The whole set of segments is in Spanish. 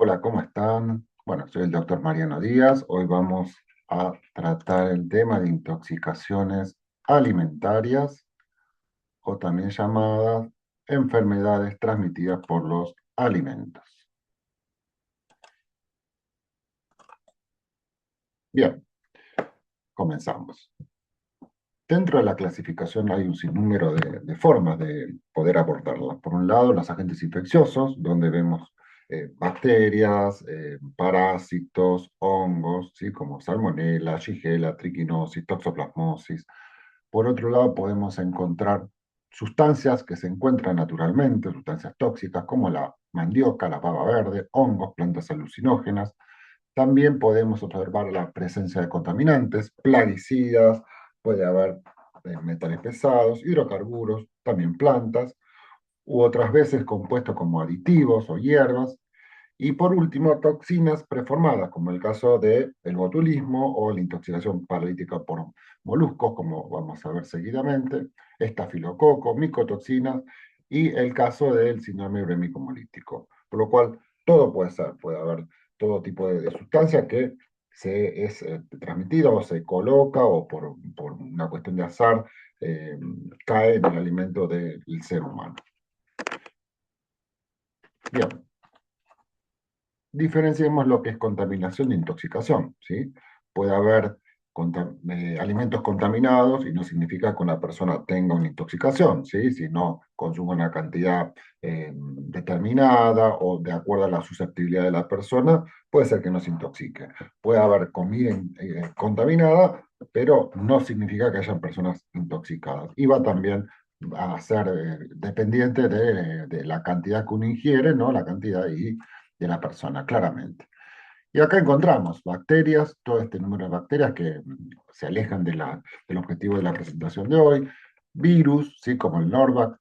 Hola, ¿cómo están? Bueno, soy el doctor Mariano Díaz. Hoy vamos a tratar el tema de intoxicaciones alimentarias o también llamadas enfermedades transmitidas por los alimentos. Bien, comenzamos. Dentro de la clasificación hay un sinnúmero de formas de poder abordarla. Por un lado, los agentes infecciosos, donde vemos bacterias, parásitos, hongos, ¿sí? Como salmonella, shigella, triquinosis, toxoplasmosis. Por otro lado, podemos encontrar sustancias que se encuentran naturalmente, sustancias tóxicas como la mandioca, la pava verde, hongos, plantas alucinógenas. También podemos observar la presencia de contaminantes, plaguicidas, puede haber metales pesados, hidrocarburos, también plantas, u otras veces compuestos como aditivos o hierbas. Y por último, toxinas preformadas, como el caso del botulismo o la intoxicación paralítica por moluscos, como vamos a ver seguidamente, estafilococo, micotoxinas y el caso del síndrome urémico hemolítico. Por lo cual, todo puede ser, puede haber todo tipo de sustancia que se es transmitida o se coloca o por una cuestión de azar eh, cae en el alimento del ser humano. Bien, diferenciemos lo que es contaminación de intoxicación, ¿sí? Puede haber alimentos contaminados y no significa que una persona tenga una intoxicación, ¿sí? Si no consume una cantidad determinada o de acuerdo a la susceptibilidad de la persona, puede ser que no se intoxique. Puede haber comida contaminada, pero no significa que hayan personas intoxicadas. Y va también a ser dependiente de la cantidad que uno ingiere, ¿no? La cantidad y de la persona, claramente. Y acá encontramos bacterias, todo este número de bacterias que se alejan del objetivo de la presentación de hoy, virus, ¿sí? Como el Norvac,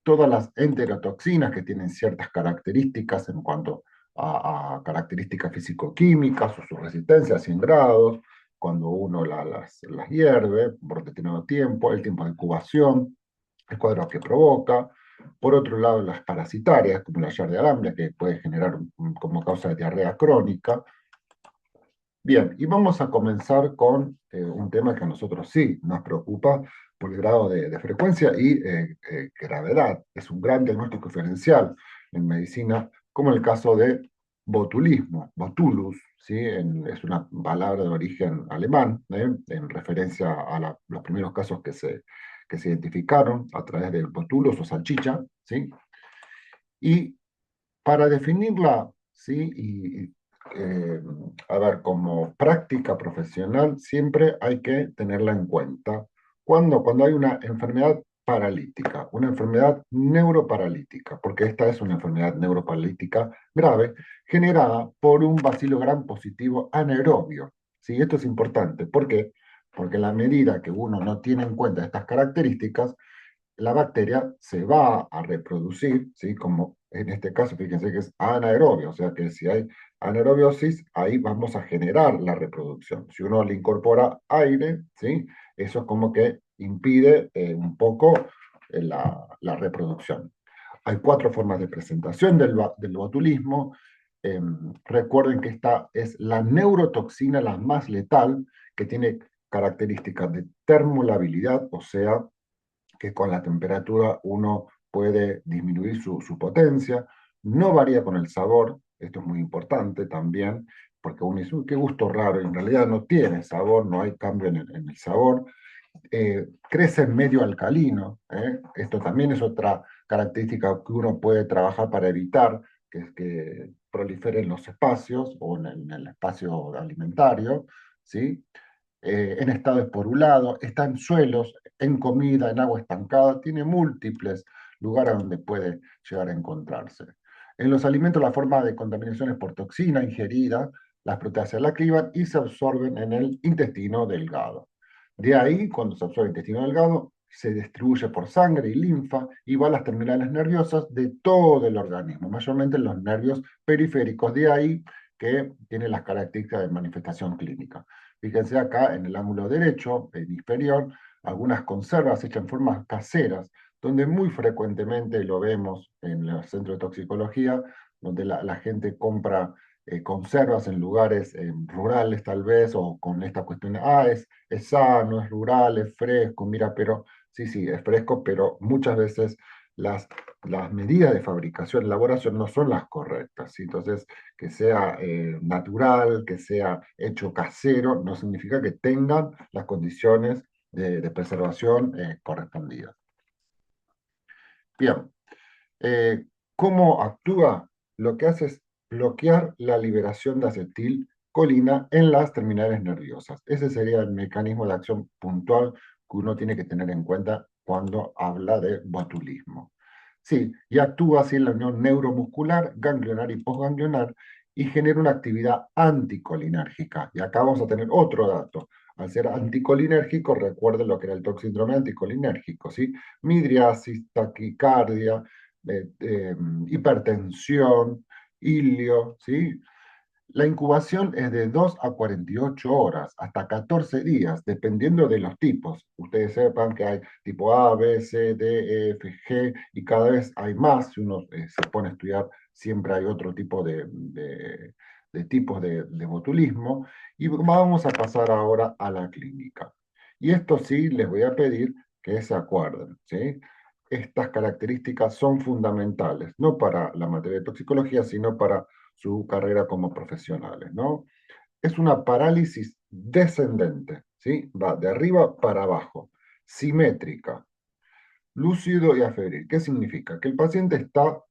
todas las enterotoxinas que tienen ciertas características en cuanto a características físico-químicas o su resistencia a 100 grados, cuando uno las hierve por determinado tiempo, el tiempo de incubación, el cuadro que provoca. Por otro lado, las parasitarias, como la Yardia que puede generar como causa de diarrea crónica. Bien, y vamos a comenzar con un tema que a nosotros sí nos preocupa por el grado de frecuencia y gravedad. Es un gran diagnóstico diferencial en medicina, como el caso de botulismo, botulus, ¿sí? Es una palabra de origen alemán, en referencia a los primeros casos que se identificaron a través del botulus o salchicha, ¿sí? Y para definirla, ¿sí? Eh, a ver, como práctica profesional, siempre hay que tenerla en cuenta. Cuando hay una enfermedad paralítica, una enfermedad neuroparalítica, porque esta es una enfermedad neuroparalítica grave, generada por un bacilo gram positivo anaerobio. ¿Sí? Esto es importante. ¿Por qué? Porque a la medida que uno no tiene en cuenta estas características, la bacteria se va a reproducir, ¿sí? Como en este caso, fíjense que es anaerobio, o sea que si hay anaerobiosis, ahí vamos a generar la reproducción. Si uno le incorpora aire, ¿sí? Eso es como que impide un poco la reproducción. Hay 4 formas de presentación del botulismo. Recuerden que esta es la neurotoxina la más letal, que tiene características de termolabilidad, o sea, que con la temperatura uno puede disminuir su potencia, no varía con el sabor, esto es muy importante también, porque uno dice, "Uy, qué gusto raro", en realidad no tiene sabor, no hay cambio en el sabor, crece en medio alcalino, esto también es otra característica que uno puede trabajar para evitar que proliferen los espacios o en el espacio alimentario, ¿sí? En estado esporulado, está en suelos, en comida, en agua estancada, tiene múltiples lugares donde puede llegar a encontrarse. En los alimentos la forma de contaminación es por toxina ingerida, las proteasas la activan y se absorben en el intestino delgado. De ahí, cuando se absorbe el intestino delgado, se distribuye por sangre y linfa y va a las terminales nerviosas de todo el organismo, mayormente en los nervios periféricos, de ahí que tiene las características de manifestación clínica. Fíjense acá en el ángulo derecho, inferior, algunas conservas hechas en formas caseras, donde muy frecuentemente lo vemos en los centros de toxicología, donde la gente compra conservas en lugares rurales tal vez, o con esta cuestión de, es sano, es rural, es fresco, mira, pero sí, sí, es fresco, pero muchas veces las, las medidas de fabricación, elaboración no son las correctas, ¿sí? Entonces, que sea natural, que sea hecho casero, no significa que tengan las condiciones de preservación correspondidas. Bien, eh, ¿cómo actúa? Lo que hace es bloquear la liberación de acetilcolina en las terminales nerviosas. Ese sería el mecanismo de acción puntual que uno tiene que tener en cuenta cuando habla de botulismo. Sí, y actúa así en la unión neuromuscular, ganglionar y postganglionar y genera una actividad anticolinérgica. Y acá vamos a tener otro dato. Al ser anticolinérgico, recuerden lo que era el toxíndrome anticolinérgico, ¿sí? Midriasis, taquicardia, hipertensión, ilio, ¿sí? La incubación es de 2 a 48 horas, hasta 14 días, dependiendo de los tipos. Ustedes sepan que hay tipo A, B, C, D, E, F, G, y cada vez hay más. Si uno se pone a estudiar, siempre hay otro tipo de tipos de botulismo. Y vamos a pasar ahora a la clínica. Y esto sí, les voy a pedir que se acuerden, ¿sí? Estas características son fundamentales, no para la materia de toxicología, sino para su carrera como profesionales, ¿no? Es una parálisis descendente, ¿sí? Va de arriba para abajo, simétrica, lúcido y afebril. ¿Qué significa? Que el paciente está,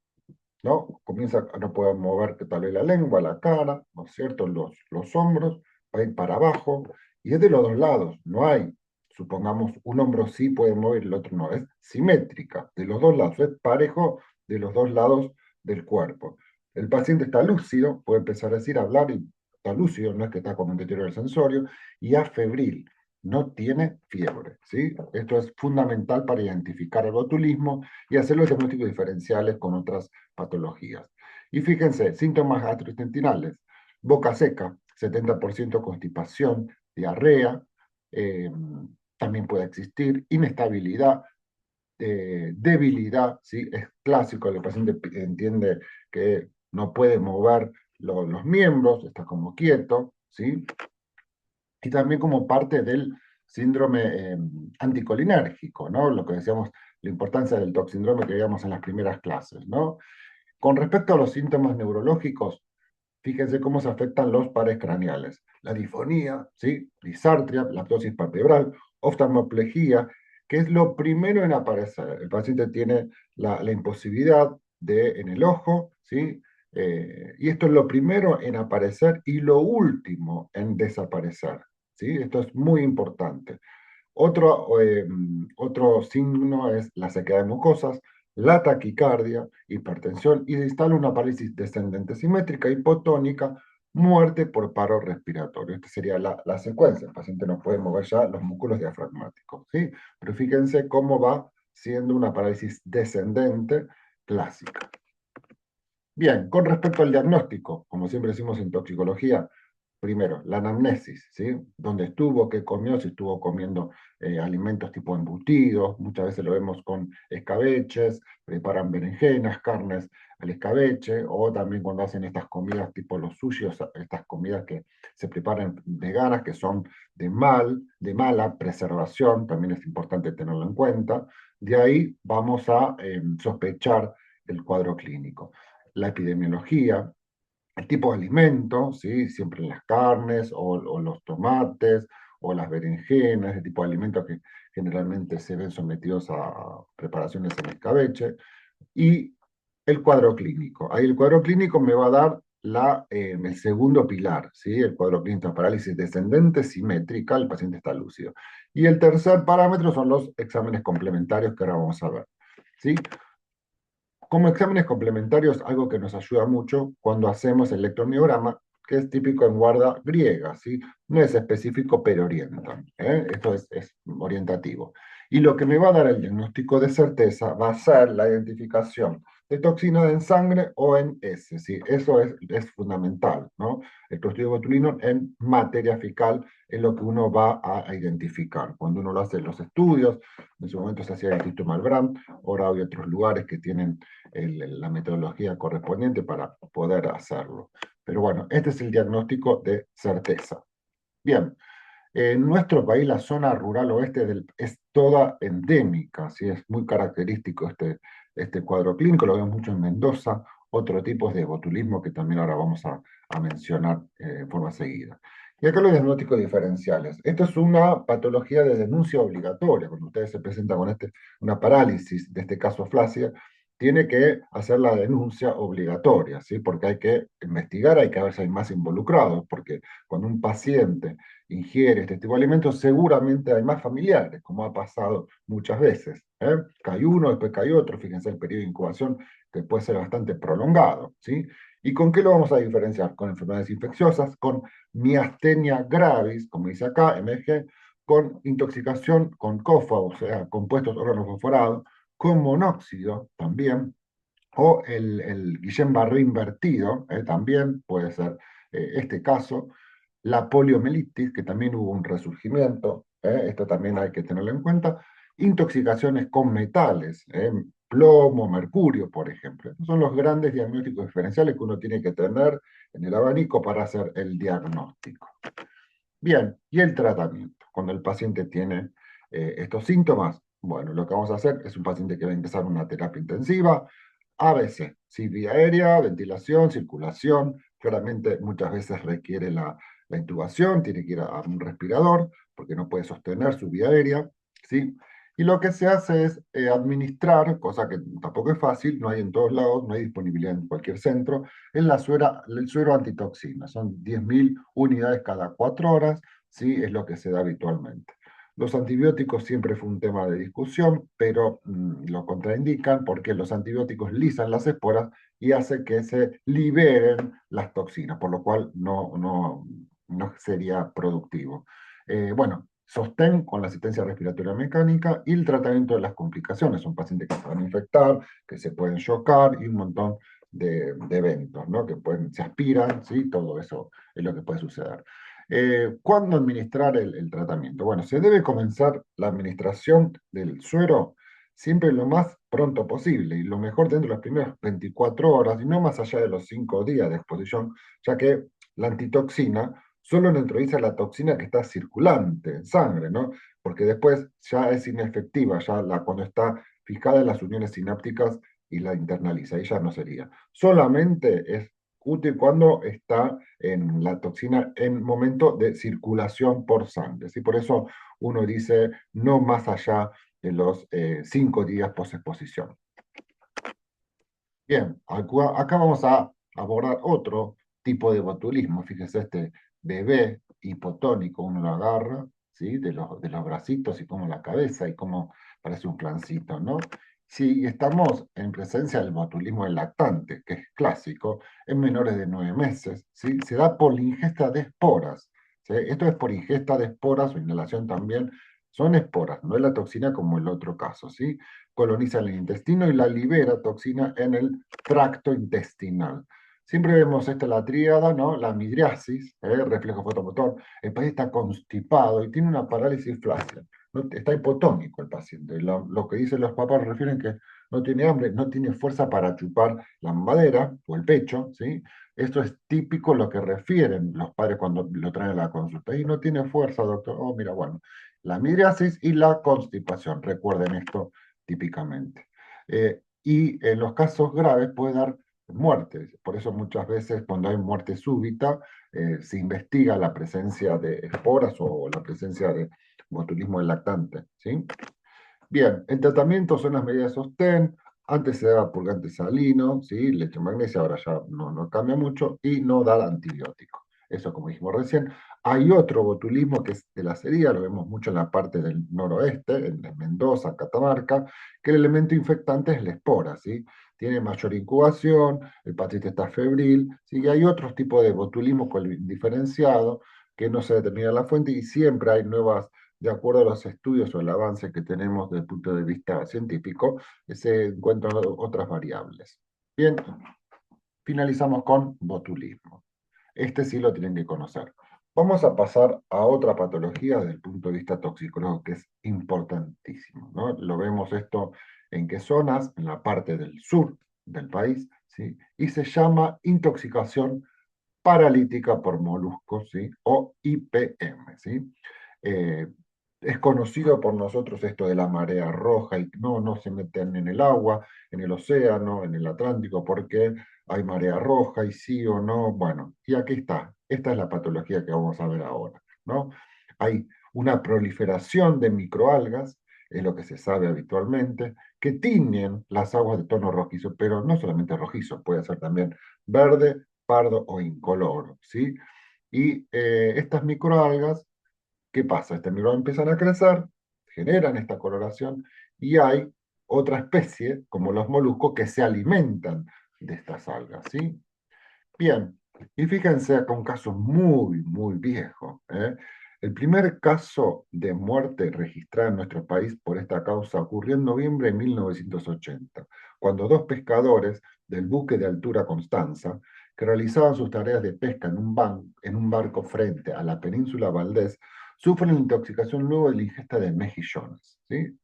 ¿no? Comienza a no poder mover tal vez la lengua, la cara, ¿no es cierto? Los hombros, va a ir para abajo, y es de los dos lados, no hay, supongamos, un hombro sí puede mover, el otro no, es simétrica, de los dos lados, es parejo de los dos lados del cuerpo. El paciente está lúcido, puede empezar a decir, hablar, y está lúcido, no es que está con un deterioro del sensorio, y afebril, no tiene fiebre, ¿sí? Esto es fundamental para identificar el botulismo y hacer los diagnósticos diferenciales con otras patologías. Y fíjense, síntomas gastrointestinales, boca seca, 70% constipación, diarrea, eh, también puede existir inestabilidad, debilidad, ¿sí? Es clásico, el paciente entiende que no puede mover los miembros, está como quieto, ¿sí? Y también como parte del síndrome anticolinérgico, ¿no? Lo que decíamos, la importancia del toxíndrome que veíamos en las primeras clases, ¿no? Con respecto a los síntomas neurológicos, fíjense cómo se afectan los pares craneales. La difonía, ¿sí? Disartria, lactosis palpebral, oftalmoplejía, que es lo primero en aparecer. El paciente tiene la imposibilidad en el ojo, ¿sí? Y esto es lo primero en aparecer y lo último en desaparecer, ¿sí? Esto es muy importante. Otro signo es la sequedad de mucosas, la taquicardia, hipertensión y se instala una parálisis descendente simétrica hipotónica, muerte por paro respiratorio. Esta sería la secuencia. El paciente no puede mover ya los músculos diafragmáticos, ¿sí? Pero fíjense cómo va siendo una parálisis descendente clásica. Bien, con respecto al diagnóstico, como siempre decimos en toxicología, primero, la anamnesis, ¿sí? ¿Dónde estuvo? ¿Qué comió? Si estuvo comiendo alimentos tipo embutidos, muchas veces lo vemos con escabeches, preparan berenjenas, carnes al escabeche, o también cuando hacen estas comidas tipo los sushis, estas comidas que se preparan veganas, que son de mala preservación, también es importante tenerlo en cuenta. De ahí vamos a sospechar el cuadro clínico. La epidemiología, el tipo de alimento, ¿sí? Siempre las carnes o los tomates o las berenjenas, el tipo de alimentos que generalmente se ven sometidos a preparaciones en escabeche, y el cuadro clínico. Ahí el cuadro clínico me va a dar el segundo pilar, ¿sí? El cuadro clínico, parálisis descendente, simétrica, el paciente está lúcido. Y el tercer parámetro son los exámenes complementarios que ahora vamos a ver, ¿sí? Como exámenes complementarios, algo que nos ayuda mucho cuando hacemos el electromiograma, que es típico en guarda griega, ¿sí? No es específico, pero orienta, ¿eh? Esto es orientativo. Y lo que me va a dar el diagnóstico de certeza va a ser la identificación de toxinas en sangre o en heces, ¿sí? Eso es fundamental, ¿no? El Clostridio botulino en materia fecal es lo que uno va a identificar. Cuando uno lo hace en los estudios, en su momento se hacía en el Instituto Malbrán, ahora hay otros lugares que tienen la metodología correspondiente para poder hacerlo. Pero bueno, este es el diagnóstico de certeza. Bien, en nuestro país la zona rural oeste es toda endémica, ¿sí? Es muy característico este cuadro clínico, lo vemos mucho en Mendoza, otro tipo de botulismo que también ahora vamos a mencionar en forma seguida. Y acá los diagnósticos diferenciales. Esto es una patología de denuncia obligatoria. Cuando ustedes se presentan con una parálisis, de este caso flácida, tiene que hacer la denuncia obligatoria, ¿sí? Porque hay que investigar, hay que ver si hay más involucrados, porque cuando un paciente ingiere este tipo de alimentos, seguramente hay más familiares, como ha pasado muchas veces. Cae uno, después cae otro, fíjense el periodo de incubación que puede ser bastante prolongado, ¿sí? ¿Y con qué lo vamos a diferenciar? Con enfermedades infecciosas, con miastenia gravis, como dice acá, MG, con intoxicación con COFA, o sea, compuestos organofosforados, con monóxido también, o el Guillain-Barré invertido, también puede ser este caso, la poliomielitis, que también hubo un resurgimiento, esto también hay que tenerlo en cuenta, intoxicaciones con metales, plomo, mercurio, por ejemplo. Estos son los grandes diagnósticos diferenciales que uno tiene que tener en el abanico para hacer el diagnóstico. Bien, y el tratamiento. Cuando el paciente tiene estos síntomas, bueno, lo que vamos a hacer es un paciente que va a empezar una terapia intensiva, ABC, sí, vía aérea, ventilación, circulación, claramente muchas veces requiere la intubación, tiene que ir a un respirador porque no puede sostener su vía aérea, ¿sí? Y lo que se hace es administrar, cosa que tampoco es fácil, no hay en todos lados, no hay disponibilidad en cualquier centro, es el suero antitoxina, son 10.000 unidades cada 4 horas, ¿sí? Es lo que se da habitualmente. Los antibióticos siempre fue un tema de discusión, pero lo contraindican porque los antibióticos lisan las esporas y hace que se liberen las toxinas, por lo cual no sería productivo. Bueno, sostén con la asistencia respiratoria mecánica y el tratamiento de las complicaciones. Son pacientes que se van a infectar, que se pueden chocar y un montón de eventos, ¿no? Que se aspiran, ¿sí? Todo eso es lo que puede suceder. ¿Cuándo administrar el tratamiento? Bueno, se debe comenzar la administración del suero siempre lo más pronto posible y lo mejor dentro de las primeras 24 horas y no más allá de los 5 días de exposición, ya que la antitoxina solo neutraliza la toxina que está circulante en sangre, ¿no? Porque después ya es inefectiva, cuando está fijada en las uniones sinápticas y la internaliza, y ya no sería. Solamente es útil cuando está en la toxina en momento de circulación por sangre, ¿sí? Por eso uno dice no más allá de los 5 días post-exposición. Bien, acá vamos a abordar otro tipo de botulismo. Fíjese este bebé hipotónico, uno lo agarra, ¿sí? De los bracitos y como la cabeza y como parece un flancito, ¿no? Sí, estamos en presencia del botulismo del lactante, que es clásico, en menores de 9 meses, ¿sí? Se da por la ingesta de esporas, ¿sí? Esto es por ingesta de esporas o inhalación también. Son esporas, no es la toxina como el otro caso, ¿sí? Coloniza el intestino y la libera toxina en el tracto intestinal. Siempre vemos esta la tríada, ¿no? La midriasis, reflejo fotomotor. El paciente está constipado y tiene una parálisis flácida. ¿No? Está hipotónico el paciente. Lo que dicen los papás refieren que no tiene hambre, no tiene fuerza para chupar la mamadera o el pecho, ¿sí? Esto es típico lo que refieren los padres cuando lo traen a la consulta. Y no tiene fuerza, doctor. Oh, mira, bueno. La midriasis y la constipación. Recuerden esto típicamente. Y en los casos graves puede dar muertes. Por eso muchas veces cuando hay muerte súbita se investiga la presencia de esporas o la presencia de botulismo del lactante, ¿sí? Bien, el tratamiento son las medidas de sostén. Antes se daba purgante salino, ¿sí? Leche magnesia, ahora ya no cambia mucho, y no dar antibiótico. Eso como dijimos recién. Hay otro botulismo que es de la sería, lo vemos mucho en la parte del noroeste, en Mendoza, Catamarca, que el elemento infectante es la espora, ¿sí? Tiene mayor incubación, el paciente está febril, ¿sí? Y hay otros tipos de botulismo diferenciado que no se determina la fuente y siempre hay nuevas de acuerdo a los estudios o el avance que tenemos desde el punto de vista científico, se encuentran otras variables. Bien, finalizamos con botulismo. Este sí lo tienen que conocer. Vamos a pasar a otra patología desde el punto de vista toxicológico que es importantísimo, ¿no? Lo vemos esto en qué zonas, en la parte del sur del país, ¿sí? Y se llama intoxicación paralítica por moluscos, ¿sí? O IPM, ¿sí? Eh, es conocido por nosotros esto de la marea roja, y no se meten en el agua, en el océano, en el Atlántico, porque hay marea roja y sí o no. Bueno, y aquí está. Esta es la patología que vamos a ver ahora, ¿no? Hay una proliferación de microalgas, es lo que se sabe habitualmente, que tiñen las aguas de tono rojizo, pero no solamente rojizo, puede ser también verde, pardo o incoloro, ¿sí? Y estas microalgas, ¿qué pasa? Estas microalgas empiezan a crecer, generan esta coloración y hay otra especie, como los moluscos, que se alimentan de estas algas, ¿sí? Bien, y fíjense acá un caso muy viejo, ¿eh? El primer caso de muerte registrado en nuestro país por esta causa ocurrió en noviembre de 1980, cuando dos pescadores del buque de altura Constanza, que realizaban sus tareas de pesca en un barco frente a la península Valdés, sufren intoxicación luego de la ingesta de mejillones, ¿sí?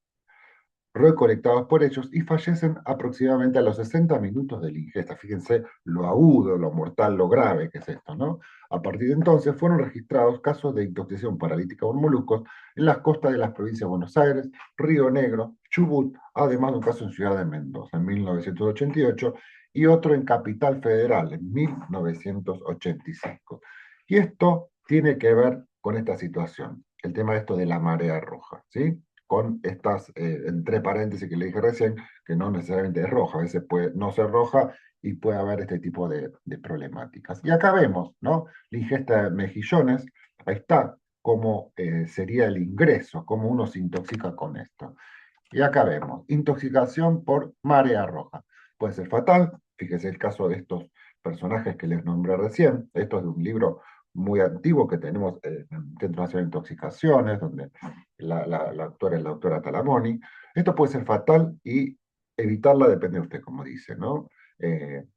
Recolectados por ellos y fallecen aproximadamente a los 60 minutos de la ingesta. Fíjense lo agudo, lo mortal, lo grave que es esto, ¿no? A partir de entonces fueron registrados casos de intoxicación paralítica por moluscos en las costas de las provincias de Buenos Aires, Río Negro, Chubut, además de un caso en Ciudad de Mendoza en 1988 y otro en Capital Federal en 1985. Y esto tiene que ver con esta situación, el tema de esto de la marea roja, ¿sí? Con estas, entre paréntesis que le dije recién, que no necesariamente es roja, a veces puede no ser roja y puede haber este tipo de problemáticas. Y acá vemos, ¿no? La ingesta de mejillones, ahí está cómo sería el ingreso, cómo uno se intoxica con esto. Y acá vemos, intoxicación por marea roja. Puede ser fatal, fíjese el caso de estos personajes que les nombré recién, esto es de un libro muy antiguo que tenemos en el Centro Nacional de Intoxicaciones, donde la autora es la doctora Talamoni. Esto puede ser fatal y evitarla depende de usted, como dice, ¿no?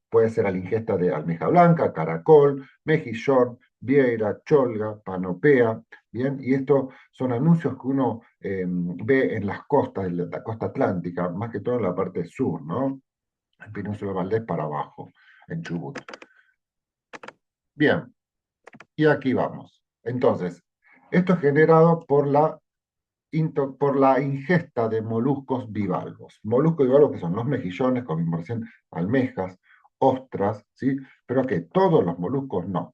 Puede ser a la ingesta de almeja blanca, caracol, mejillón, vieira, cholga, panopea, ¿bien? Y estos son anuncios que uno ve en las costas, de la costa atlántica, más que todo en la parte sur, ¿no? En Península Valdés para abajo, en Chubut. Bien, y aquí vamos. Entonces, esto es generado por la ingesta de moluscos bivalvos. Moluscos bivalvos que son los mejillones, como vimos recién, almejas, ostras, ¿sí? Pero que todos los moluscos no.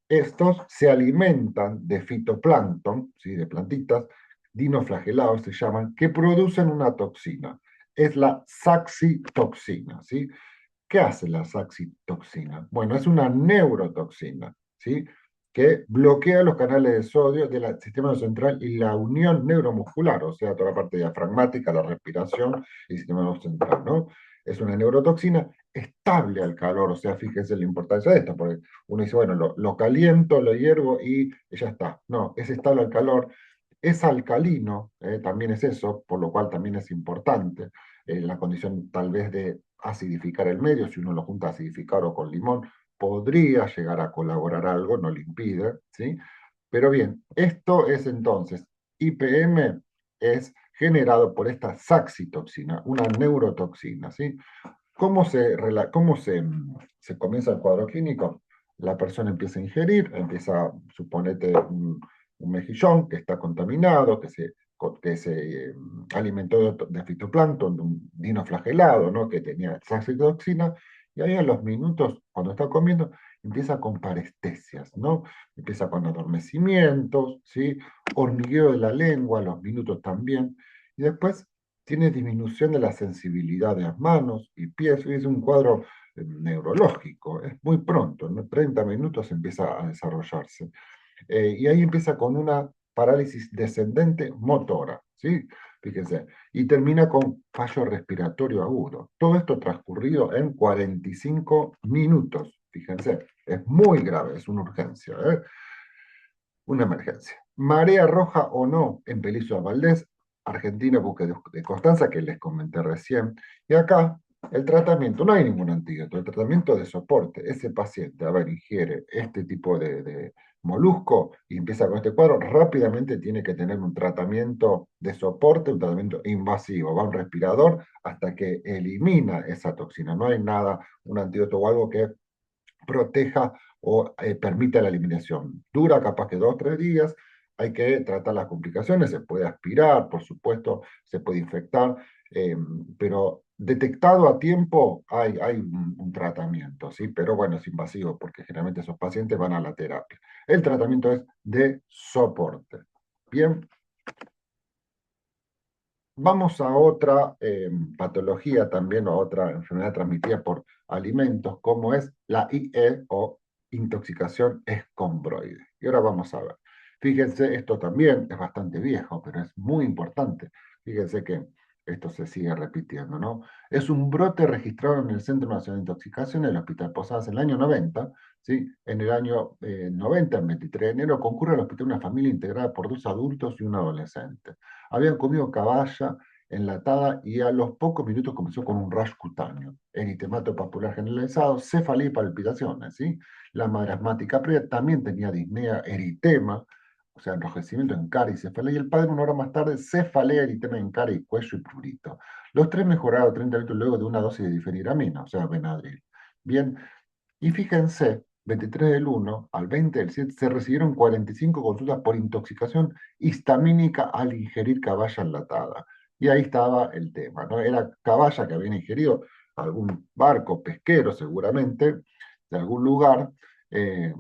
Estos se alimentan de fitoplancton, ¿sí? De plantitas, dinoflagelados se llaman, que producen una toxina. Es la saxitoxina, ¿sí? ¿Qué hace la saxitoxina? Bueno, es una neurotoxina, ¿sí? Que bloquea los canales de sodio del sistema central y la unión neuromuscular, o sea, toda la parte diafragmática, la respiración y el sistema nervioso central, ¿no? Es una neurotoxina estable al calor, o sea, fíjense la importancia de esto, porque uno dice, bueno, lo caliento, lo hiervo y ya está. No, es estable al calor, es alcalino, también es eso, por lo cual también es importante la condición tal vez de acidificar el medio, si uno lo junta a acidificar o con limón, podría llegar a colaborar algo, no lo impide, ¿sí? Pero bien, esto es entonces, IPM es generado por esta saxitoxina, una neurotoxina, ¿sí? ¿Cómo se comienza el cuadro clínico? La persona empieza a ingerir, empieza, suponete, un mejillón que está contaminado, que se alimentó de fitoplancton, de un dinoflagelado, ¿no? Que tenía saxitoxina, y ahí a los minutos, cuando está comiendo, empieza con parestesias, ¿no? Empieza con adormecimientos, ¿sí? Hormigueo de la lengua, a los minutos también, y después tiene disminución de la sensibilidad de las manos y pies, y es un cuadro neurológico, es muy pronto, en 30 minutos empieza a desarrollarse. Y ahí empieza con una parálisis descendente motora, ¿sí? Fíjense, y termina con fallo respiratorio agudo. Todo esto transcurrido en 45 minutos, fíjense, es muy grave, es una urgencia, ¿eh? Una emergencia. Marea roja o no en Pelizo Valdés, Argentina, buque de Constanza, que les comenté recién. Y acá el tratamiento, no hay ningún antídoto, el tratamiento de soporte. Ese paciente, a ver, ingiere este tipo de molusco y empieza con este cuadro, rápidamente tiene que tener un tratamiento de soporte, un tratamiento invasivo, va a un respirador hasta que elimina esa toxina. No hay nada, un antídoto o algo que proteja o permita la eliminación. Dura capaz que 2 o 3 días, hay que tratar las complicaciones, se puede aspirar, por supuesto, se puede infectar, pero detectado a tiempo hay un tratamiento, ¿sí? Pero bueno, es invasivo porque generalmente esos pacientes van a la terapia. El tratamiento es de soporte. Bien, vamos a otra patología también, o otra enfermedad transmitida por alimentos, como es la IE o intoxicación escombroide. Y ahora vamos a ver. Fíjense, esto también es bastante viejo, pero es muy importante. Fíjense que esto se sigue repitiendo, ¿no? Es un brote registrado en el Centro Nacional de Intoxicación, en el Hospital Posadas, en el año 90, ¿sí? En el año 90, el 23 de enero, concurre al hospital una familia integrada por 2 adultos y un adolescente. Habían comido caballa enlatada y a los pocos minutos comenzó con un rash cutáneo, eritemato papular generalizado, cefalea y palpitaciones, ¿sí? La madre asmática previa también tenía disnea, eritema, o sea, enrojecimiento en cara y cefalea, y el padre 1 hora más tarde, cefalea, eritema en cara y cuello y prurito. Los tres mejoraron 30 minutos luego de una dosis de difeniramina, o sea, Benadryl. Bien, y fíjense, 23 del 1 al 20 del 7 se recibieron 45 consultas por intoxicación histamínica al ingerir caballa enlatada. Y ahí estaba el tema, ¿no? Era caballa que habían ingerido algún barco pesquero seguramente, de algún lugar, eh,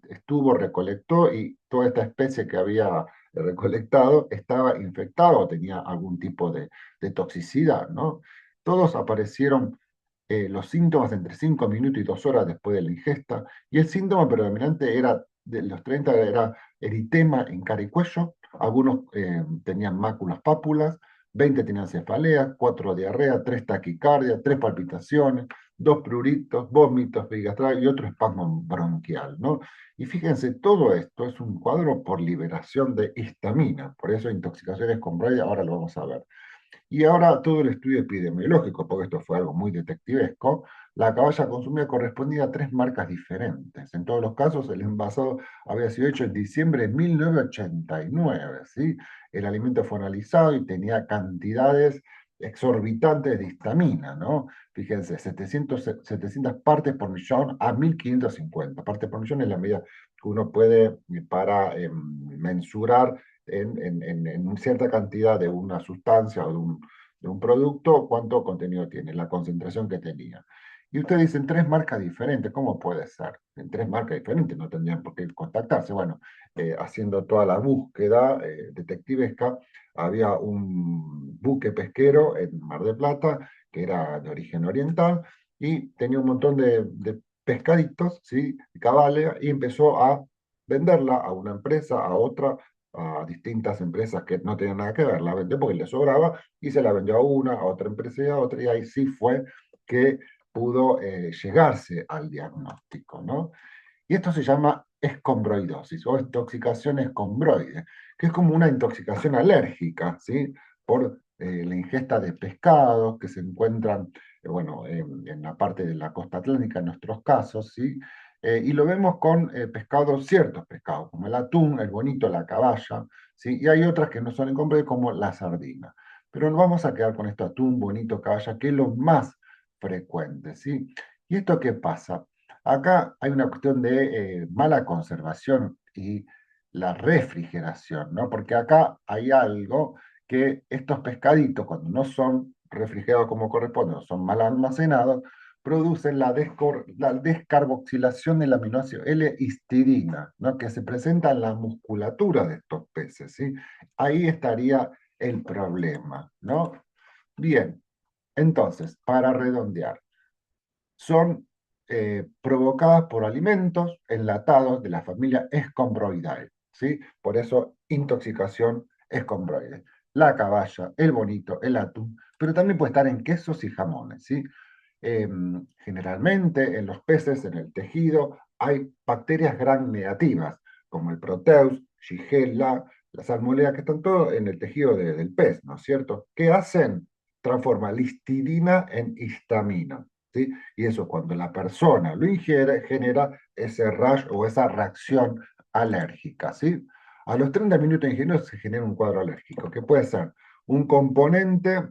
estuvo, recolectó y toda esta especie que había recolectado estaba infectada o tenía algún tipo de toxicidad, ¿no? Todos aparecieron los síntomas entre 5 minutos y 2 horas después de la ingesta, y el síntoma predominante era, de los 30 era eritema en cara y cuello, algunos tenían máculas pápulas, 20 tenían cefalea, 4 diarrea, 3 taquicardia, 3 palpitaciones, 2 pruritos, vómitos, gastral y otro espasmo bronquial, ¿no? Y fíjense, todo esto es un cuadro por liberación de histamina, por eso intoxicaciones con braille, ahora lo vamos a ver. Y ahora todo el estudio epidemiológico, porque esto fue algo muy detectivesco, la caballa consumida correspondía a 3 marcas diferentes. En todos los casos, el envasado había sido hecho en diciembre de 1989, ¿sí? El alimento fue analizado y tenía cantidades exorbitantes de histamina, ¿no? Fíjense, 700 partes por millón a 1550. Partes por millón es la medida que uno puede para mensurar en cierta cantidad de una sustancia o de un producto, cuánto contenido tiene, la concentración que tenía. Y ustedes dicen 3 marcas diferentes, ¿cómo puede ser? En 3 marcas diferentes no tendrían por qué contactarse. Bueno, haciendo toda la búsqueda detectivesca, había un buque pesquero en Mar del Plata, que era de origen oriental, y tenía un montón de pescaditos, ¿sí? Cabales, y empezó a venderla a una empresa, a otra, a distintas empresas que no tenían nada que ver, la vendió porque le sobraba y se la vendió a una, a otra empresa y a otra, y ahí sí fue que pudo llegarse al diagnóstico, ¿no? Y esto se llama escombroidosis o intoxicación escombroide, que es como una intoxicación alérgica, ¿sí? Por la ingesta de pescados que se encuentran, bueno, en la parte de la costa atlántica en nuestros casos, ¿sí? Y lo vemos con pescados, ciertos pescados, como el atún, el bonito, la caballa, ¿sí? Y hay otras que no son escombroides, como la sardina. Pero nos vamos a quedar con esto atún, bonito, caballa, que es lo más frecuente, ¿sí? ¿Y esto qué pasa? Acá hay una cuestión de mala conservación y la refrigeración, ¿no? Porque acá hay algo que estos pescaditos, cuando no son refrigerados como corresponde, o son mal almacenados, producen la descarboxilación del aminoácido L-histidina, ¿no? Que se presenta en la musculatura de estos peces, ¿sí? Ahí estaría el problema, ¿no? Bien, entonces, para redondear son provocadas por alimentos enlatados de la familia Escombroidae, ¿sí? Por eso, intoxicación escombroide. La caballa, el bonito, el atún, pero también puede estar en quesos y jamones, ¿sí? Generalmente en los peces, en el tejido, hay bacterias gram negativas, como el Proteus, Shigella, la salmonella, que están todos en el tejido del pez, ¿no es cierto? ¿Qué hacen? Transforma la histidina en histamina, ¿sí? Y eso cuando la persona lo ingiere genera ese rash o esa reacción alérgica, ¿sí? A los 30 minutos de ingestión se genera un cuadro alérgico, que puede ser un componente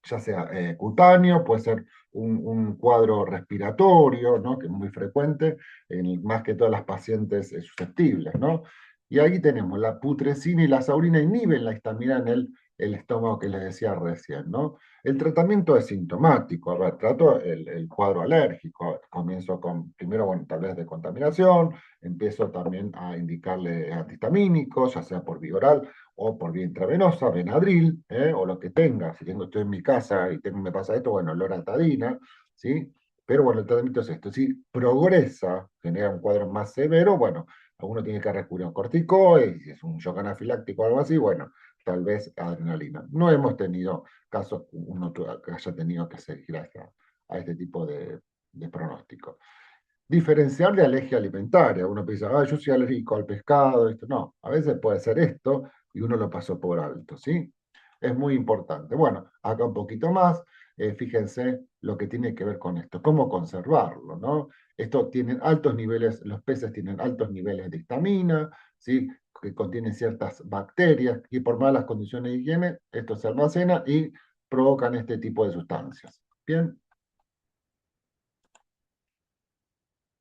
ya sea cutáneo, puede ser un cuadro respiratorio, ¿no? Que es muy frecuente, en más que todas las pacientes susceptibles, ¿no? Y ahí tenemos la putrescina y la saurina inhiben la histamina en el estómago que les decía recién, ¿no? El tratamiento es sintomático, a ver, trato el cuadro alérgico, comienzo con, primero, bueno, tal vez de contaminación, empiezo también a indicarle antihistamínicos, ya sea por vía oral, o por vía intravenosa, Benadryl, o lo que tenga. Si tengo, estoy en mi casa y tengo, me pasa esto, bueno, loratadina, ¿sí? Pero bueno, el tratamiento es esto. Si progresa, genera un cuadro más severo, bueno, uno tiene que recurrir a un corticoide, si es un shock anafiláctico o algo así, bueno, tal vez adrenalina. No hemos tenido casos, uno que haya tenido que seguir a este tipo de pronóstico. Diferenciar de alergia alimentaria. Uno piensa, ah, yo soy alérgico al pescado, esto. No, a veces puede ser esto y uno lo pasó por alto, ¿sí? Es muy importante. Bueno, acá un poquito más, fíjense lo que tiene que ver con esto, cómo conservarlo, ¿no? Esto tienen altos niveles, los peces tienen altos niveles de histamina, ¿sí? Que contienen ciertas bacterias y por malas condiciones de higiene, esto se almacena y provocan este tipo de sustancias. Bien.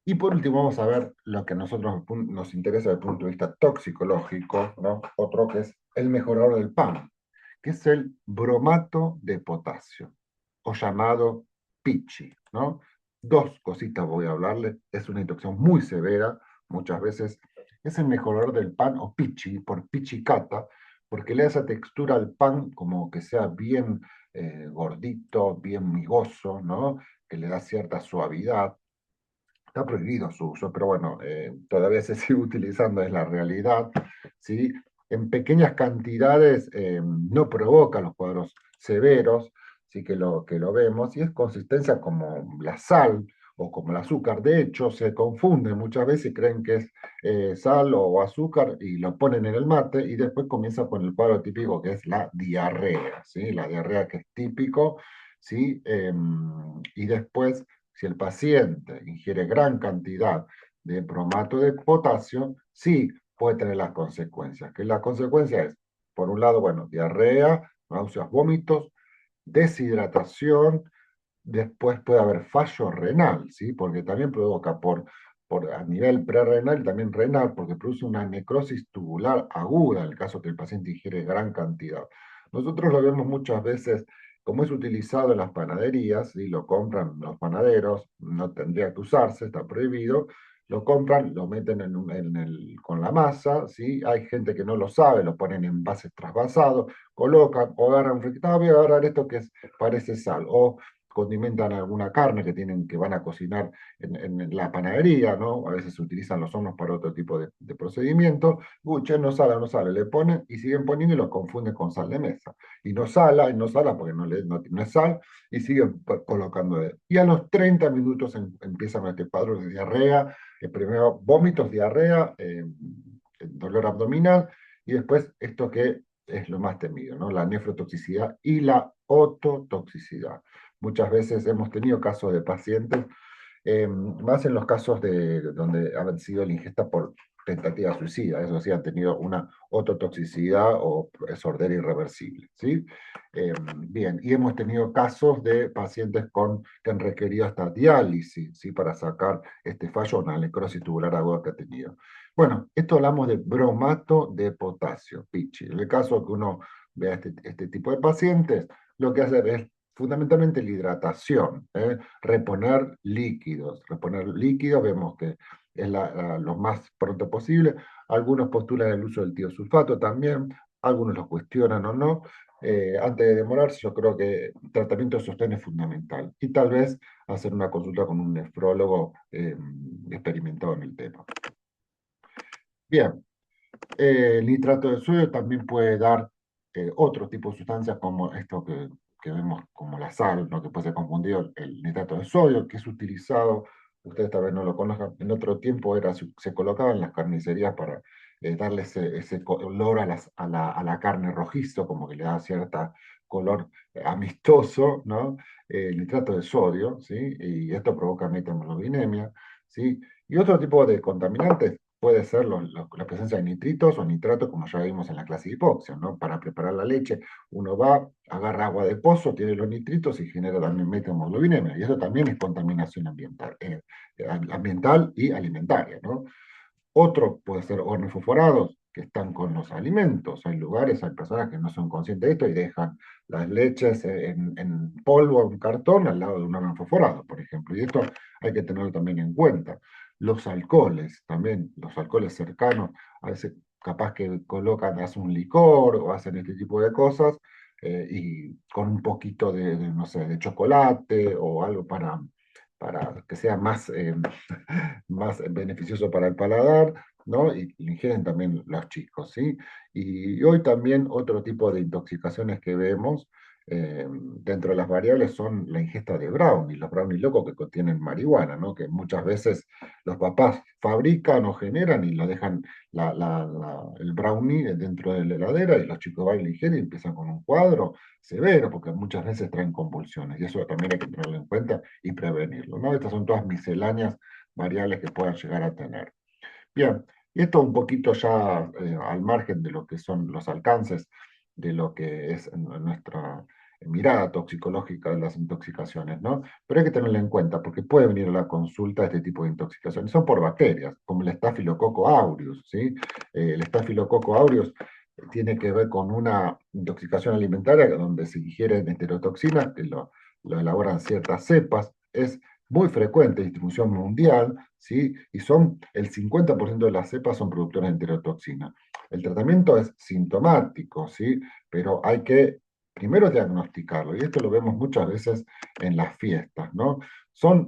Y por último vamos a ver lo que a nosotros nos interesa desde el punto de vista toxicológico, ¿no? Otro que es el mejorador del pan, que es el bromato de potasio, o llamado pichi, ¿no? Dos cositas voy a hablarle, es una intoxicación muy severa, muchas veces es el mejorador del pan, o pichi, por pichicata, porque le da esa textura al pan como que sea bien gordito, bien migoso, ¿no? Que le da cierta suavidad. Está prohibido su uso, pero bueno, todavía se sigue utilizando, es la realidad, ¿sí? En pequeñas cantidades no provoca los cuadros severos, sí que lo vemos, y es consistencia como la sal o como el azúcar. De hecho, se confunden muchas veces y creen que es sal o azúcar y lo ponen en el mate y después comienza con el cuadro típico que es la diarrea, ¿sí? La diarrea que es típico, ¿sí? Y después si el paciente ingiere gran cantidad de bromato de potasio, sí puede tener las consecuencias. Que la consecuencia es, por un lado, bueno, diarrea, náuseas, vómitos, deshidratación, después puede haber fallo renal, ¿sí? Porque también provoca a nivel prerrenal y también renal, porque produce una necrosis tubular aguda en el caso que el paciente ingiere gran cantidad. Nosotros lo vemos muchas veces, como es utilizado en las panaderías, y lo compran los panaderos, no tendría que usarse, está prohibido, lo compran, lo meten con la masa, ¿sí? Hay gente que no lo sabe, lo ponen en envases trasvasados, colocan o agarran un frittado, voy a agarrar esto que parece sal, o condimentan alguna carne que van a cocinar en la panadería, ¿no? A veces se utilizan los hornos para otro tipo de procedimiento. Uy, che, no sale, le ponen y siguen poniendo y lo confunden con sal de mesa. Y no sala porque no es sal, y siguen colocando. Y a los 30 minutos empiezan este cuadro de diarrea, primero vómitos, diarrea, dolor abdominal, y después esto que es lo más temido, ¿no? La nefrotoxicidad y la ototoxicidad. Muchas veces hemos tenido casos de pacientes, más en los casos donde han sido la ingesta por tentativa suicida, eso sí, han tenido una ototoxicidad o sordera irreversible, ¿sí? Bien, y hemos tenido casos de pacientes que han requerido hasta diálisis, ¿sí? Para sacar este fallo, una necrosis tubular aguda que ha tenido. Bueno, esto hablamos de bromato de potasio, pichi. En el caso que uno vea este tipo de pacientes, lo que hace es fundamentalmente la hidratación, reponer líquidos. Reponer líquidos, vemos que es lo más pronto posible. Algunos postulan el uso del tiosulfato también, algunos lo cuestionan o no. Antes de demorarse, yo creo que el tratamiento de sostén es fundamental y tal vez hacer una consulta con un nefrólogo experimentado en el tema. Bien, el nitrato de sodio también puede dar otro tipo de sustancias como esto que vemos como la sal, ¿no? Que puede ser confundido el nitrato de sodio, que es utilizado ustedes tal vez no lo conozcan, en otro tiempo se colocaba en las carnicerías para darle ese color a la carne rojizo, como que le da cierta color amistoso, ¿no? Nitrato de sodio, ¿sí? Y esto provoca methemoglobinemia, ¿sí? Y otro tipo de contaminantes puede ser la presencia de nitritos o nitratos, como ya vimos en la clase de hipoxia, ¿no? Para preparar la leche, uno va, agarra agua de pozo, tiene los nitritos y genera también methemoglobinemia. Y eso también es contaminación ambiental y alimentaria, ¿no? Otro puede ser hornos fosforados, que están con los alimentos. Hay lugares, hay personas que no son conscientes de esto y dejan las leches en polvo, en cartón, al lado de un horno fosforado, por ejemplo. Y esto hay que tenerlo también en cuenta. Los alcoholes, también, los alcoholes cercanos, a veces capaz que colocan, hacen un licor o hacen este tipo de cosas, y con un poquito no sé, de chocolate o algo para que sea más, más beneficioso para el paladar, ¿no? Y lo ingieren también los chicos, ¿sí? Y hoy también otro tipo de intoxicaciones que vemos dentro de las variables son la ingesta de brownies, los brownies locos que contienen marihuana, ¿no? Que muchas veces los papás fabrican o generan y lo dejan el brownie dentro de la heladera y los chicos van y lo ingieren y empiezan con un cuadro severo, porque muchas veces traen convulsiones, y eso también hay que tenerlo en cuenta y prevenirlo, ¿no? Estas son todas misceláneas variables que puedan llegar a tener. Bien, y esto un poquito ya al margen de lo que son los alcances de lo que es nuestra mirada toxicológica de las intoxicaciones, ¿no? Pero hay que tenerlo en cuenta porque puede venir a la consulta este tipo de intoxicaciones. Son por bacterias, como el Staphylococcus aureus, ¿sí? El Staphylococcus aureus tiene que ver con una intoxicación alimentaria donde se ingieren enterotoxinas, que lo elaboran ciertas cepas. Es muy frecuente, distribución mundial, ¿sí? Y son el 50% de las cepas son productoras de enterotoxina. El tratamiento es sintomático, ¿sí? Pero hay que primero diagnosticarlo, y esto lo vemos muchas veces en las fiestas, ¿no?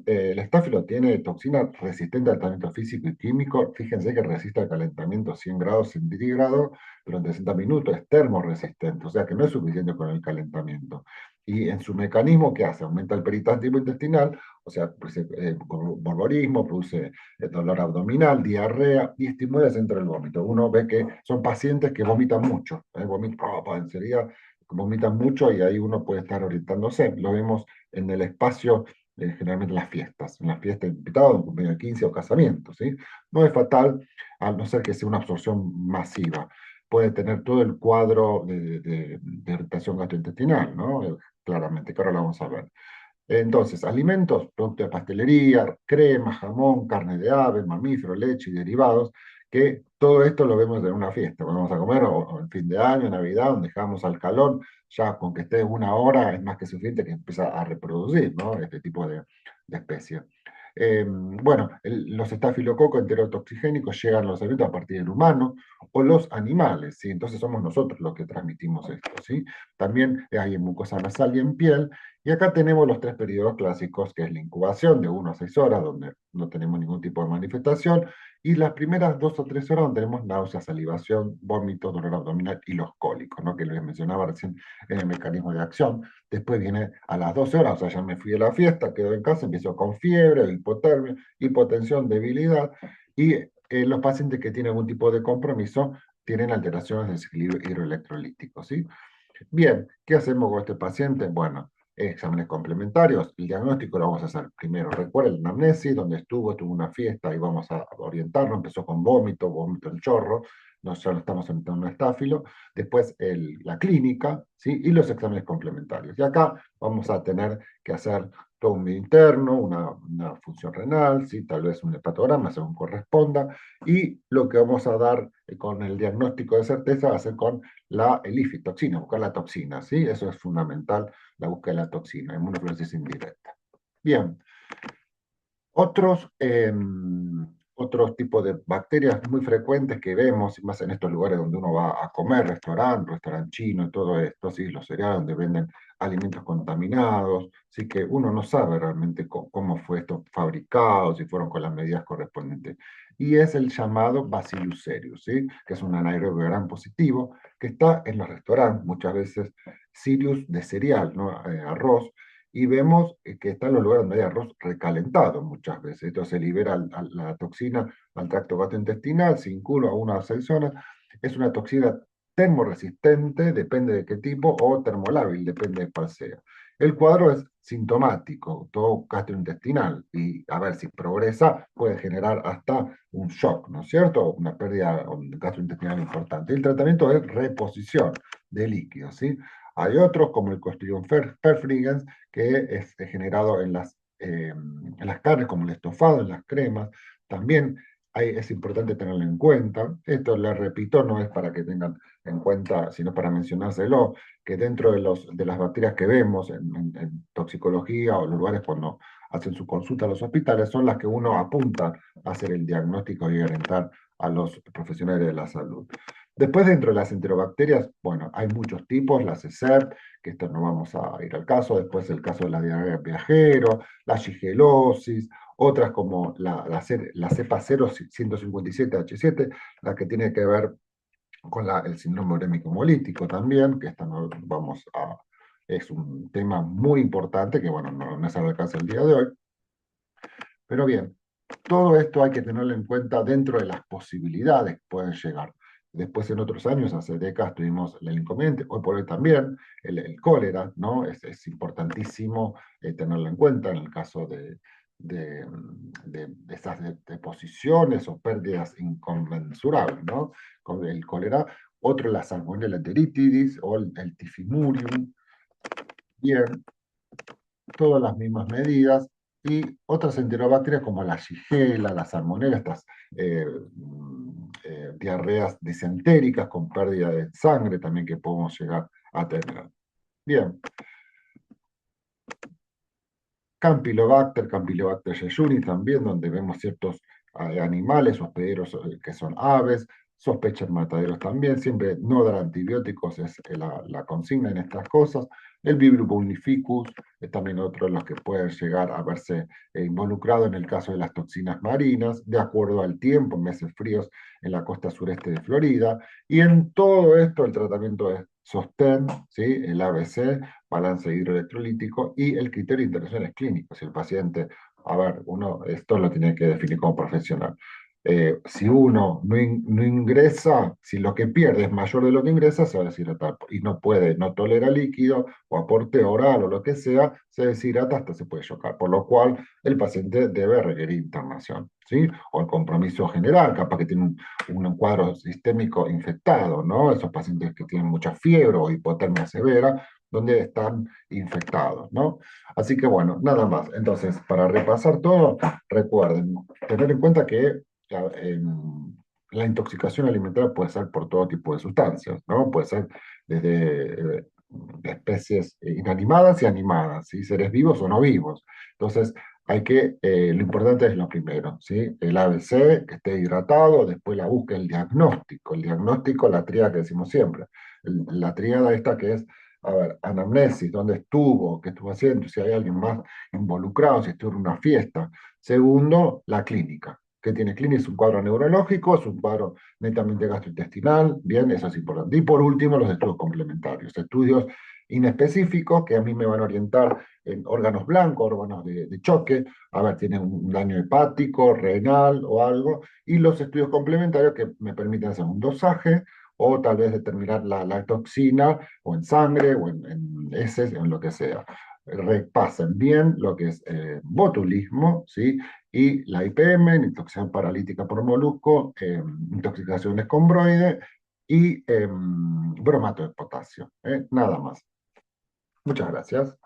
El estáfilo tiene toxina resistente al tratamiento físico y químico. Fíjense que resiste al calentamiento 100 grados centígrados durante 60 minutos, es termoresistente, o sea que no es suficiente con el calentamiento. Y en su mecanismo, ¿qué hace? Aumenta el peritantismo intestinal, o sea, produce borborismo, produce dolor abdominal, diarrea y estimula el centro del vómito. Uno ve que son pacientes que vomitan mucho, enseguida vomitan mucho y ahí uno puede estar orientándose. Lo vemos en el espacio, generalmente en las fiestas de invitados, en cumpleaños de 15 o casamientos, ¿sí? No es fatal, a no ser que sea una absorción masiva. Puede tener todo el cuadro de irritación gastrointestinal, ¿no? Claramente, que ahora lo vamos a ver. Entonces, alimentos, productos de pastelería, crema, jamón, carne de ave, mamífero, leche y derivados, que todo esto lo vemos en una fiesta. Vamos a comer o en fin de año, Navidad, donde dejamos al calor, ya con que esté una hora es más que suficiente que empieza a reproducir, ¿no? Este tipo de especies. Bueno, los estafilococos enterotoxigénicos llegan a los alimentos a partir del humano o los animales, ¿sí? Entonces somos nosotros los que transmitimos esto, ¿sí? También hay en mucosa nasal y en piel, y acá tenemos los tres periodos clásicos, que es la incubación de 1 a 6 horas, donde no tenemos ningún tipo de manifestación, y las primeras 2 o 3 horas donde tenemos náusea, salivación, vómito, dolor abdominal y los cólicos, ¿no? Que les mencionaba recién en el mecanismo de acción. Después viene a las 12 horas, o sea, ya me fui de la fiesta, quedo en casa, empiezo con fiebre, hipotermia, hipotensión, debilidad, y los pacientes que tienen algún tipo de compromiso tienen alteraciones del desequilibrio hidroelectrolítico, ¿sí? Bien, ¿qué hacemos con este paciente? Bueno, exámenes complementarios. El diagnóstico lo vamos a hacer primero. Recuerda el anamnesis, donde tuvo una fiesta y vamos a orientarlo. Empezó con vómito en chorro, ya lo estamos en un estáfilo. Después la clínica, ¿sí? Y los exámenes complementarios. Y acá vamos a tener que hacer todo un video interno, una función renal, ¿sí? Tal vez un hepatograma, según corresponda. Y lo que vamos a dar con el diagnóstico de certeza va a ser con el IFI, toxina, buscar la toxina, ¿sí? Eso es fundamental, la búsqueda de la toxina, inmunofluorescencia indirecta. Bien, otros, otros tipos de bacterias muy frecuentes que vemos, y más en estos lugares donde uno va a comer, restaurante chino y todo esto, ¿sí? Los cereales donde venden alimentos contaminados, sí que uno no sabe realmente cómo fue esto fabricado, si fueron con las medidas correspondientes. Y es el llamado Bacillus cereus, ¿sí? Que es un anaerobio gran positivo, que está en los restaurantes, muchas veces Sirius de cereal, ¿no? Arroz, y vemos que está en los lugares donde hay arroz recalentado muchas veces. Entonces se libera la toxina al tracto gastrointestinal, se incula a una a 6 zonas. Es una toxina termoresistente, depende de qué tipo, o termolábil, depende de cuál sea. El cuadro es sintomático, todo gastrointestinal, y a ver si progresa, puede generar hasta un shock, ¿no es cierto? Una pérdida gastrointestinal importante. El tratamiento es reposición de líquidos, ¿sí? Hay otros, como el Clostridium perfringens, que es generado en las carnes, como el estofado, en las cremas. También es importante tenerlo en cuenta. Esto, les repito, no es para que tengan en cuenta, sino para mencionárselo, que dentro de las bacterias que vemos en toxicología o los lugares cuando hacen su consulta a los hospitales, son las que uno apunta a hacer el diagnóstico y orientar a los profesionales de la salud. Después, dentro de las enterobacterias, bueno, hay muchos tipos, las ESEP, que esto no vamos a ir al caso, después el caso de la diarrea viajero, la shigelosis, otras como la cepa 0157H7, la que tiene que ver con el síndrome urémico hemolítico también, que esta no vamos a, es un tema muy importante que, bueno, no es al alcance del día de hoy. Pero bien, todo esto hay que tenerlo en cuenta dentro de las posibilidades que pueden llegar. Después, en otros años, hace décadas, tuvimos el inconveniente, hoy por hoy también, el cólera, ¿no? Es importantísimo tenerlo en cuenta en el caso de esas deposiciones o pérdidas inconmensurables, ¿no? Con el cólera. Otro, la salmonella enteritidis o el tifimurium. Bien, todas las mismas medidas, y otras enterobacterias como la Shigella, la Salmonella, estas diarreas disentéricas con pérdida de sangre también que podemos llegar a tener. Bien, Campylobacter jejuni también, donde vemos ciertos animales hospederos que son aves, sospechan mataderos también, siempre no dar antibióticos es la consigna en estas cosas. El Vibrio bunificus es también otro de los que puede llegar a verse involucrado en el caso de las toxinas marinas, de acuerdo al tiempo, en meses fríos en la costa sureste de Florida. Y en todo esto el tratamiento es sostén, ¿sí? El ABC, balance hidroelectrolítico, y el criterio de intervenciones clínicas. Si el paciente, a ver, uno esto lo tiene que definir como profesional. Si uno no ingresa, si lo que pierde es mayor de lo que ingresa, se va a deshidratar y no puede, no tolera líquido o aporte oral o lo que sea, se deshidrata hasta se puede chocar, por lo cual el paciente debe requerir internación, ¿sí? O el compromiso general, capaz que tiene un cuadro sistémico infectado, ¿no? Esos pacientes que tienen mucha fiebre o hipotermia severa, donde están infectados, ¿no? Así que bueno, nada más. Entonces, para repasar todo, recuerden, tener en cuenta que la intoxicación alimentaria puede ser por todo tipo de sustancias, ¿no? Puede ser desde de especies inanimadas y animadas, ¿sí? Seres vivos o no vivos. Entonces, lo importante es lo primero, ¿sí? El ABC, que esté hidratado, después la búsqueda, el diagnóstico, la tríada que decimos siempre. La tríada esta que es, a ver, anamnesis, dónde estuvo, qué estuvo haciendo, si hay alguien más involucrado, si estuvo en una fiesta. Segundo, la clínica. ¿Qué tiene clínica? Es un cuadro neurológico, es un cuadro netamente gastrointestinal, bien, eso es importante. Y por último, los estudios complementarios, estudios inespecíficos que a mí me van a orientar en órganos blancos, órganos de choque, a ver, tiene un daño hepático, renal o algo, y los estudios complementarios que me permiten hacer un dosaje o tal vez determinar la toxina o en sangre o en heces, en lo que sea. Repasen bien lo que es botulismo, ¿sí? Y la IPM, intoxicación paralítica por molusco, intoxicación escombroide y bromato de potasio. Nada más. Muchas gracias.